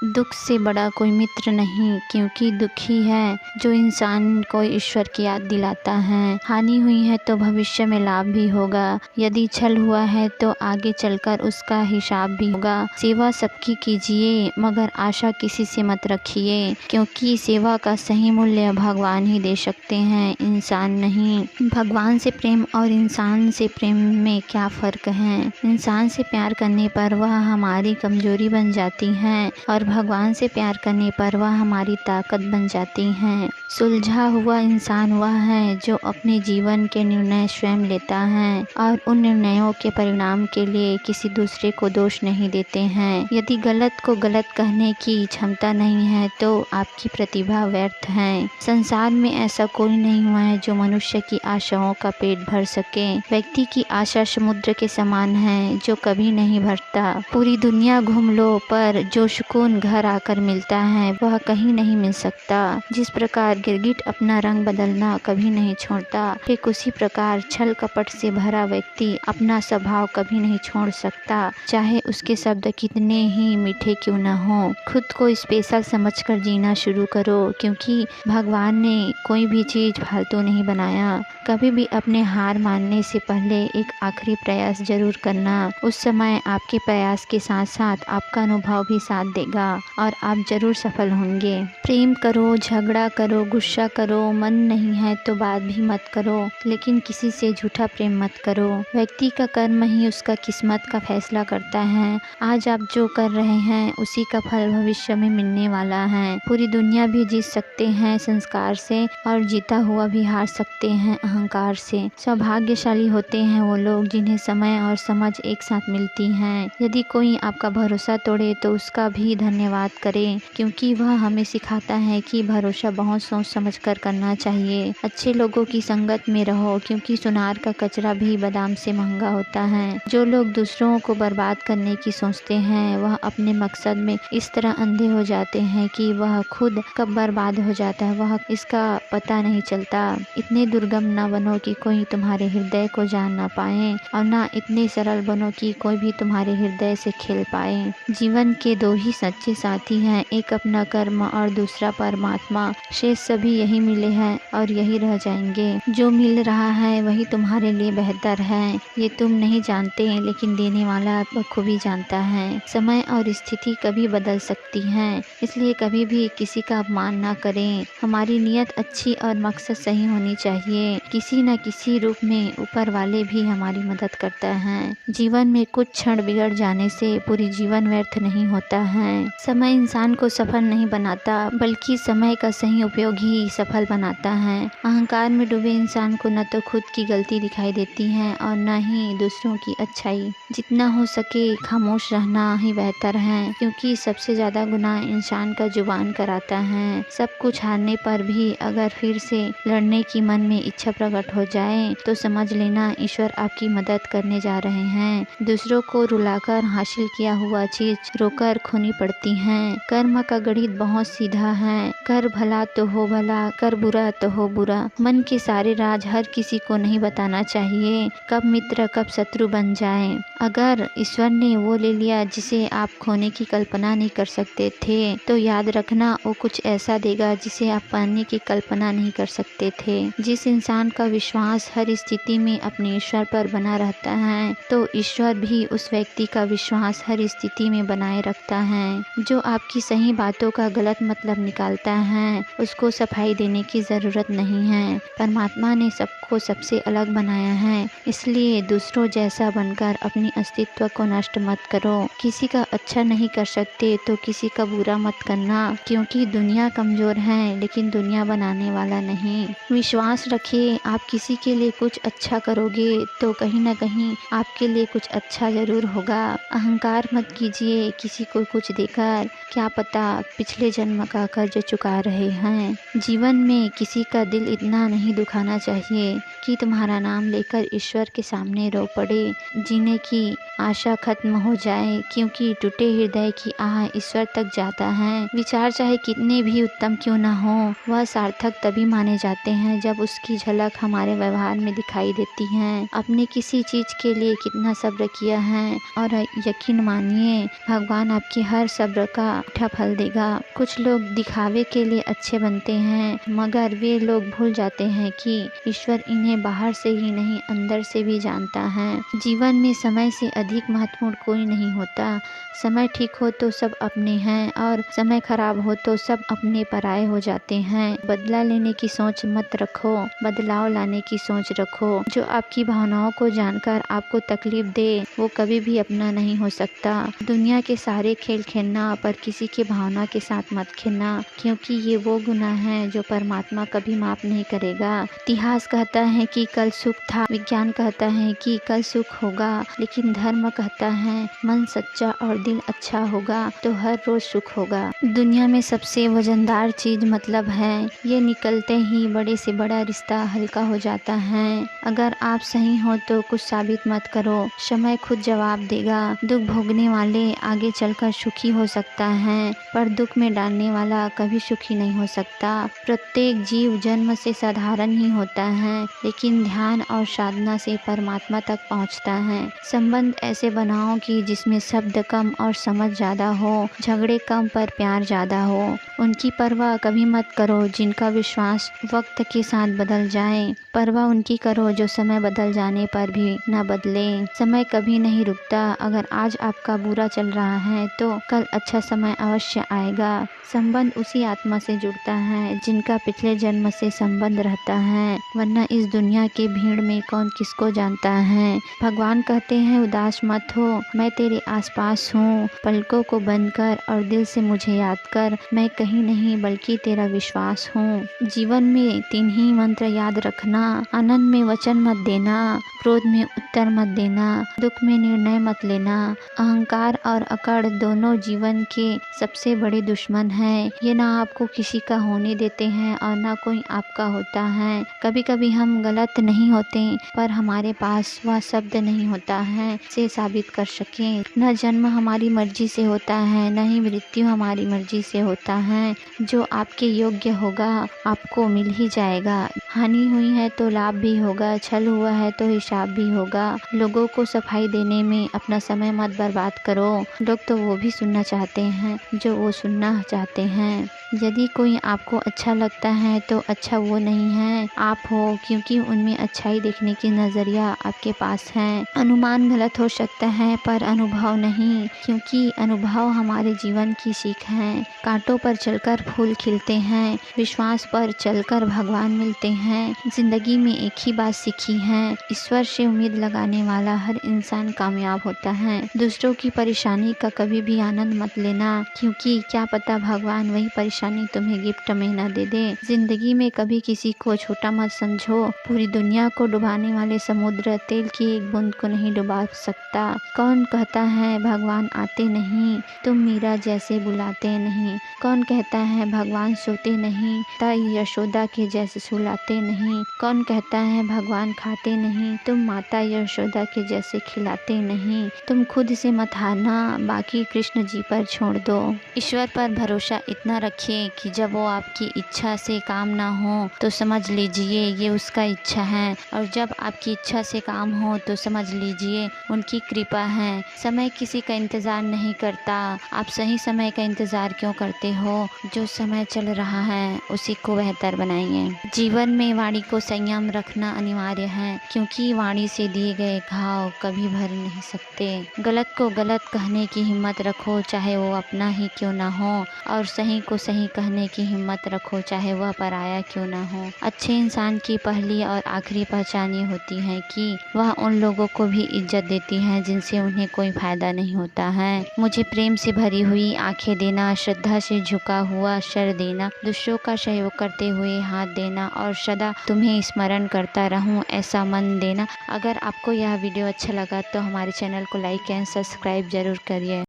दुख से बड़ा कोई मित्र नहीं, क्योंकि दुखी है जो इंसान को ईश्वर की याद दिलाता है। हानि हुई है तो भविष्य में लाभ भी होगा। यदि छल हुआ है तो आगे चलकर उसका हिसाब भी होगा। सेवा सबकी कीजिए, मगर आशा किसी से मत रखिए, क्योंकि सेवा का सही मूल्य भगवान ही दे सकते हैं, इंसान नहीं। भगवान से प्रेम और इंसान से प्रेम में क्या फ़र्क है? इंसान से प्यार करने पर वह हमारी कमजोरी बन जाती है और भगवान से प्यार करने पर वह हमारी ताकत बन जाती हैं। सुलझा हुआ इंसान वह है जो अपने जीवन के निर्णय स्वयं लेता है और उन निर्णयों के परिणाम के लिए किसी दूसरे को दोष नहीं देते हैं। यदि गलत को गलत कहने की क्षमता नहीं है तो आपकी प्रतिभा व्यर्थ है। संसार में ऐसा कोई नहीं हुआ है जो मनुष्य की आशाओं का पेट भर सके। व्यक्ति की आशा समुद्र के समान है जो कभी नहीं भरता। पूरी दुनिया घूम लो, पर जो सुकून घर आकर मिलता है वह कहीं नहीं मिल सकता। जिस प्रकार गिरगिट अपना रंग बदलना कभी नहीं छोड़ता, ठीक उसी प्रकार छल कपट से भरा व्यक्ति अपना स्वभाव कभी नहीं छोड़ सकता, चाहे उसके शब्द कितने ही मीठे क्यों न हो। खुद को स्पेशल समझकर जीना शुरू करो, क्योंकि भगवान ने कोई भी चीज़ फालतू नहीं बनाया। कभी भी अपने हार मानने से पहले एक आखिरी प्रयास जरूर करना। उस समय आपके प्रयास के साथ साथ आपका अनुभव भी साथ देगा और आप जरूर सफल होंगे। प्रेम करो, झगड़ा करो, गुस्सा करो, मन नहीं है तो बात भी मत करो, लेकिन किसी से झूठा प्रेम मत करो। व्यक्ति का कर्म ही उसका किस्मत का फैसला करता है। आज आप जो कर रहे हैं उसी का फल भविष्य में मिलने वाला है। पूरी दुनिया भी जीत सकते हैं संस्कार से, और जीता हुआ भी हार सकते हैं अहंकार से। सौभाग्यशाली होते हैं वो लोग जिन्हें समय और समझ एक साथ मिलती हैं। यदि कोई आपका भरोसा तोड़े तो उसका भी धन्यवाद करें, क्योंकि वह हमें सिखाता है कि भरोसा बहुत सोच समझ कर करना चाहिए। अच्छे लोगों की संगत में रहो, क्योंकि सुनार का कचरा भी बादाम से महंगा होता है। जो लोग दूसरों को बर्बाद करने की सोचते हैं वह अपने मकसद में इस तरह अंधे हो जाते हैं कि वह खुद कब बर्बाद हो जाता है वह इसका पता नहीं चलता। इतने दुर्गम न बनो कि कोई तुम्हारे हृदय को जान ना पाए, और ना इतने सरल बनो कि कोई भी तुम्हारे हृदय से खेल पाए। जीवन के दो ही सच्चे साथी हैं, एक अपना कर्म और दूसरा परमात्मा। शेष सभी यही मिले हैं और यही रह जाएंगे। जो मिल रहा है वही तुम्हारे लिए बेहतर है। ये तुम नहीं जानते, लेकिन देने वाला बखूबी जानता है। समय और स्थिति कभी बदल सकती है, इसलिए कभी भी किसी का अपमान ना करें। हमारी नियत अच्छी और मकसद सही होनी चाहिए। किसी न किसी रूप में ऊपर वाले भी हमारी मदद करता है। जीवन में कुछ क्षण बिगड़ जाने से पूरी जीवन व्यर्थ नहीं होता है। समय इंसान को सफल नहीं बनाता, बल्कि समय का सही उपयोग ही सफल बनाता है। अहंकार में डूबे इंसान को न तो खुद की गलती दिखाई देती है और न ही दूसरों की अच्छाई। जितना हो सके खामोश रहना ही बेहतर है, क्योंकि सबसे ज्यादा गुनाह इंसान का जुबान कराता है। सब कुछ हारने पर भी अगर फिर से लड़ने की मन में इच्छा प्रकट हो जाए तो समझ लेना ईश्वर आपकी मदद करने जा रहे हैं। दूसरों को रुलाकर हासिल किया हुआ चीज रोकर खोनी पड़ती है। कर्म का गणित बहुत सीधा है। कर भला तो हो भला, कर बुरा तो हो बुरा। मन के सारे राज हर किसी को नहीं बताना चाहिए, कब मित्र कब शत्रु बन जाए। अगर ईश्वर ने वो ले लिया जिसे आप खोने की कल्पना नहीं कर सकते थे, तो याद रखना वो कुछ ऐसा देगा जिसे आप पाने की कल्पना नहीं कर सकते थे। जिस इंसान का विश्वास हर स्थिति में अपने ईश्वर पर बना रहता है, तो ईश्वर भी उस व्यक्ति का विश्वास हर स्थिति में बनाए रखता है। जो आपकी सही बातों का गलत मतलब निकालता है, उसको सफाई देने की जरूरत नहीं है। परमात्मा ने सबको सबसे अलग बनाया है, इसलिए दूसरों जैसा बनकर अपनी अस्तित्व को नष्ट मत करो। किसी का अच्छा नहीं कर सकते तो किसी का बुरा मत करना, क्योंकि दुनिया कमजोर है लेकिन दुनिया बनाने वाला नहीं। विश्वास रखिए, आप किसी के लिए कुछ अच्छा करोगे तो कहीं न कहीं आपके लिए कुछ अच्छा जरूर होगा। अहंकार मत कीजिए किसी को कुछ देकर, क्या पता पिछले जन्म का कर्ज चुका रहे हैं। जीवन में किसी का दिल इतना नहीं दुखाना चाहिए कि तुम्हारा नाम लेकर ईश्वर के सामने रो पड़े, जीने की आशा खत्म हो जाए, क्योंकि टूटे हृदय की आह ईश्वर तक जाता है। विचार चाहे कितने भी उत्तम क्यों न हो, वह सार्थक तभी माने जाते हैं जब उसकी झलक हमारे व्यवहार में दिखाई देती है। अपने किसी चीज के लिए कितना सब्र किया है, और यकीन मानिए भगवान आपके हर सब्र का मीठा फल देगा। कुछ लोग दिखावे के लिए अच्छे बनते हैं, मगर वे लोग भूल जाते हैं कि ईश्वर इन्हें बाहर से ही नहीं अंदर से भी जानता है। जीवन में समय से अधिक महत्वपूर्ण कोई नहीं होता। समय ठीक हो तो सब अपने हैं, और समय खराब हो तो सब अपने पराये हो जाते हैं। बदला लेने की सोच मत रखो, बदलाव लाने की सोच रखो। जो आपकी भावनाओं को जानकर आपको तकलीफ दे, वो कभी भी अपना नहीं हो सकता। दुनिया के सारे खेल खेलना, पर किसी के भावना के साथ मत खेलना, क्योंकि ये वो गुनाह है जो परमात्मा कभी माफ नहीं करेगा। इतिहास कहता है कि कल सुख था, विज्ञान कहता है कि कल सुख होगा, लेकिन धर्म कहता है मन सच्चा और दिल अच्छा होगा तो हर रोज सुख होगा। दुनिया में सबसे वजनदार चीज मतलब है, ये निकलते ही बड़े से बड़ा रिश्ता हल्का हो जाता है। अगर आप सही हो तो कुछ साबित मत करो, समय खुद जवाब देगा। दुख भोगने वाले आगे चलकर सुखी हो सकता है, पर दुख में डालने वाला कभी सुखी नहीं हो सकता। प्रत्येक जीव जन्म से साधारण ही होता है, लेकिन ध्यान और साधना से परमात्मा तक पहुंचता है। संबंध ऐसे बनाओ कि जिसमें शब्द कम और समझ ज्यादा हो, झगड़े कम पर प्यार ज्यादा हो। उनकी परवाह कभी मत करो जिनका विश्वास वक्त के साथ बदल जाए, परवाह उनकी करो जो समय बदल जाने पर भी न बदले। समय कभी नहीं रुकता, अगर आज आपका बुरा चल रहा है तो कल अच्छा समय अवश्य आएगा। संबंध उसी आत्मा से जुड़ता है जिनका पिछले जन्म से संबंध रहता है, वरना इस दुनिया के भीड़ में कौन किसको जानता है। भगवान कहते हैं उदास मत हो, मैं तेरे आसपास हूँ, पलकों को बंद कर और दिल से मुझे याद कर, मैं कहीं नहीं बल्कि तेरा विश्वास हूँ। जीवन में 3 ही मंत्र याद रखना, आनंद में वचन मत देना, क्रोध में उत्तर मत देना, दुख में निर्णय मत लेना। अहंकार और अकड़ दोनों जीवन के सबसे बड़े दुश्मन हैं। ये ना आपको किसी का होने देते हैं और ना कोई आपका होता है। कभी कभी हम गलत नहीं होते, पर हमारे पास वह शब्द नहीं होता है से साबित कर सकें। न जन्म हमारी मर्जी से होता है, न ही मृत्यु हमारी मर्जी से होता है। जो आपके योग्य होगा आपको मिल ही जाएगा। हानि हुई है तो लाभ भी होगा, छल हुआ है तो हिसाब भी होगा। लोगों को सफाई देने में अपना समय मत बर्बाद करो, लोग तो वो भी सुनना चाहते हैं जो वो सुनना चाहते हैं। यदि कोई आपको अच्छा लगता है तो अच्छा वो नहीं है, आप हो, क्योंकि उनमें अच्छाई देखने की नजरिया आपके पास है। अनुमान गलत हो सकता है पर अनुभव नहीं, क्योंकि अनुभव हमारे जीवन की सीख है। कांटों पर चलकर फूल खिलते हैं, विश्वास पर चलकर भगवान मिलते हैं। जिंदगी में एक ही बात सीखी है, ईश्वर से उम्मीद लगाने वाला हर इंसान कामयाब होता है। दूसरों की परेशानी का कभी भी आनंद मत लेना, क्योंकि क्या पता भगवान वही परेशानी तुम्हें गिफ्ट में न दे दे। जिंदगी में कभी किसी को छोटा मत समझो, पूरी दुनिया को डुबाने वाले समुद्र तेल की एक बूंद को नहीं डुबा सकता। कौन कहता है भगवान आते नहीं, तुम मीरा जैसे बुलाते नहीं। कौन कहता है भगवान सोते नहीं, ताई यशोदा के जैसे सुलाते नहीं। कौन कहता है भगवान खाते नहीं, तुम माता यशोदा के जैसे खिलाते नहीं। तुम खुद से मत हारना, बाकी कृष्ण जी पर छोड़ दो। ईश्वर पर भरोसा इतना रखिए कि जब वो आपकी इच्छा से काम ना हो तो समझ लीजिए ये उसका इच्छा है, और जब आपकी इच्छा से काम हो तो समझ लीजिए उनकी कृपा है। समय किसी का इंतजार नहीं करता, आप सही समय का इंतजार क्यों करते हो। जो समय चल रहा है उसी को बेहतर बनाइए। जीवन में वाणी को संयम रखना अनिवार्य है, क्योंकि वाणी से दिए गए घाव कभी भर नहीं सकते। गलत को गलत कहने की हिम्मत रखो, चाहे वो अपना ही क्यों ना हो, और सही को सही कहने की हिम्मत रखो, चाहे वह पराया क्यों ना हो। अच्छे इंसान की पहली और आखिरी पहचान ये होती है कि वह उन लोगों को भी इज्जत देती है जिनसे उन्हें कोई फायदा नहीं होता है। मुझे प्रेम से भरी हुई आंखें देना, श्रद्धा से झुका हुआ सर देना, दूसरों का सहयोग करते हुए हाथ देना, और सदा तुम्हें स्मरण करता रहूं ऐसा मन देना। अगर आपको यह वीडियो अच्छा लगा तो हमारे चैनल को लाइक एंड सब्सक्राइब जरूर करिए।